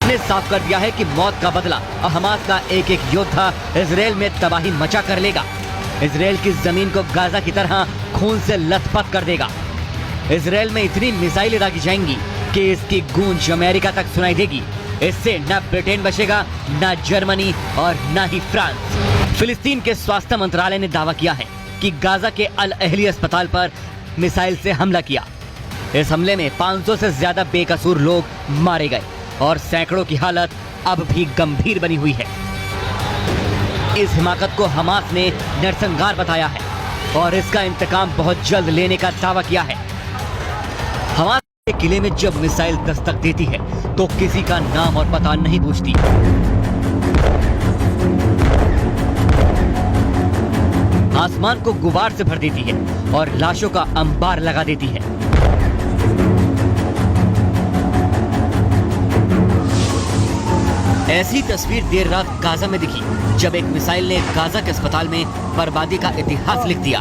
ने साफ कर दिया है कि मौत का बदला हमास का एक एक योद्धा इजराइल में तबाही मचा कर लेगा। इजराइल की जमीन को गाजा की तरह खून से लथपथ कर देगा। इजराइल में इतनी मिसाइलें दागी जाएंगी कि इसकी गूंज अमेरिका तक सुनाई देगी। इससे न ब्रिटेन बचेगा, न जर्मनी और न ही फ्रांस। फिलिस्तीन के स्वास्थ्य मंत्रालय ने दावा किया है कि गाजा के अल अहली अस्पताल पर मिसाइल से हमला किया। इस हमले में 500 से ज्यादा बेकसूर लोग मारे गए और सैकड़ों की हालत अब भी गंभीर बनी हुई है। इस हिमाकत को हमास ने नरसंहार बताया है और इसका इंतकाम बहुत जल्द लेने का दावा किया है। हमास के किले में जब मिसाइल दस्तक देती है तो किसी का नाम और पता नहीं पूछती। आसमान को गुबार से भर देती है और लाशों का अंबार लगा देती है। ऐसी तस्वीर देर रात गाजा में दिखी जब एक मिसाइल ने गाजा के अस्पताल में बर्बादी का इतिहास लिख दिया।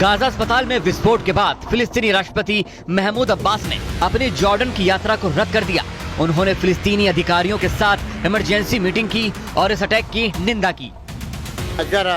गाजा अस्पताल में विस्फोट के बाद फिलिस्तीनी राष्ट्रपति महमूद अब्बास ने अपनी जॉर्डन की यात्रा को रद्द कर दिया। उन्होंने फिलिस्तीनी अधिकारियों के साथ इमरजेंसी मीटिंग की और इस अटैक की निंदा की। जरा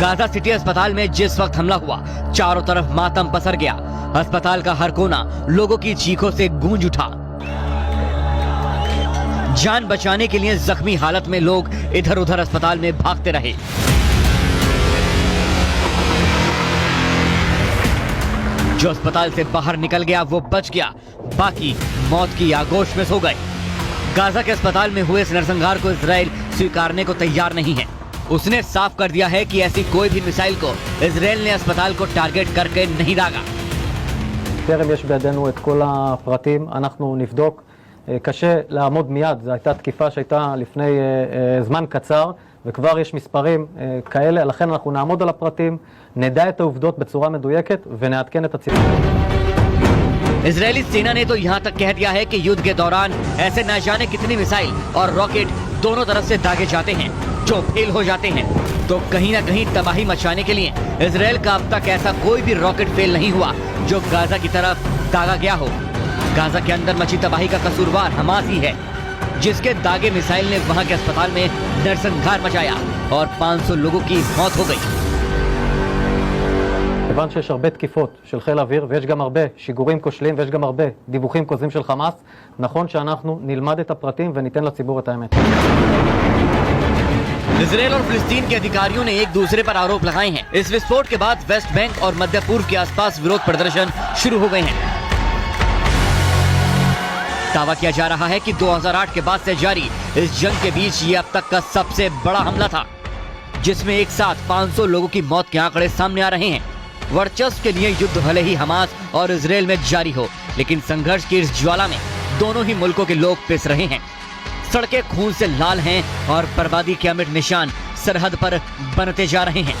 गाजा सिटी अस्पताल में जिस वक्त हमला हुआ चारों तरफ मातम पसर गया। अस्पताल का हर कोना लोगों की चीखों से गूंज उठा। जान बचाने के लिए जख्मी हालत में लोग इधर उधर अस्पताल में भागते रहे। जो अस्पताल से बाहर निकल गया वो बच गया, बाकी मौत की आगोश में सो गए। गाजा के अस्पताल में हुए इस नरसंहार को इजराइल स्वीकारने को तैयार नहीं है। उसने साफ कर दिया है कि ऐसी कोई भी मिसाइल को इजराइल ने अस्पताल को टारगेट करके नहीं दागा। טרם יש בידינו את כל הפרטים, אנחנו נבדוק. קשה לעמוד מיד, זו הייתה תקיפה שהייתה לפני זמן קצר, וכבר יש מספרים כאלה, לכן אנחנו נעמוד על הפרטים, נדע את העובדות בצורה מדויקת ונעדכן את הציבור. इजरायली सेना ने तो यहाँ तक कह दिया है कि युद्ध के दौरान ऐसे न जाने कितनी मिसाइल और रॉकेट दोनों तरफ से दागे जाते हैं जो फेल हो जाते हैं। तो कहीं ना कहीं तबाही मचाने के लिए इजराइल का अब तक ऐसा कोई भी रॉकेट फेल नहीं हुआ जो गाजा की तरफ दागा गया हो। गाजा के अंदर मची तबाही का कसूरवार हमास ही है, जिसके दागे मिसाइल ने वहां के अस्पताल में नरसंहार मचाया और 500 लोगों की मौत हो गई। כיוון שיש הרבה תקיפות של חיל האוויר ויש גם הרבה שיגורים כושלים ויש גם הרבה דיווחים כוזבים של חמאס, נכון שאנחנו נלמד את הפרטים וניתן לציבור את האמת. इजराइल और फिलिस्तीन के अधिकारियों ने एक दूसरे पर आरोप लगाए हैं। इस विस्फोट के बाद वेस्ट बैंक और मध्य पूर्व के आसपास विरोध प्रदर्शन शुरू हो गए हैं। दावा किया जा रहा है कि 2008 के बाद से जारी इस जंग के बीच ये अब तक का सबसे बड़ा हमला था, जिसमें एक साथ 500 लोगों की मौत के आंकड़े सामने आ रहे हैं। वर्चस्व के लिए युद्ध भले ही हमास और इजराइल में जारी हो, लेकिन संघर्ष की इस ज्वाला में दोनों ही मुल्कों के लोग पिस रहे हैं। सड़कें खून से लाल हैं और बर्बादी के अमिट निशान सरहद पर बनते जा रहे हैं।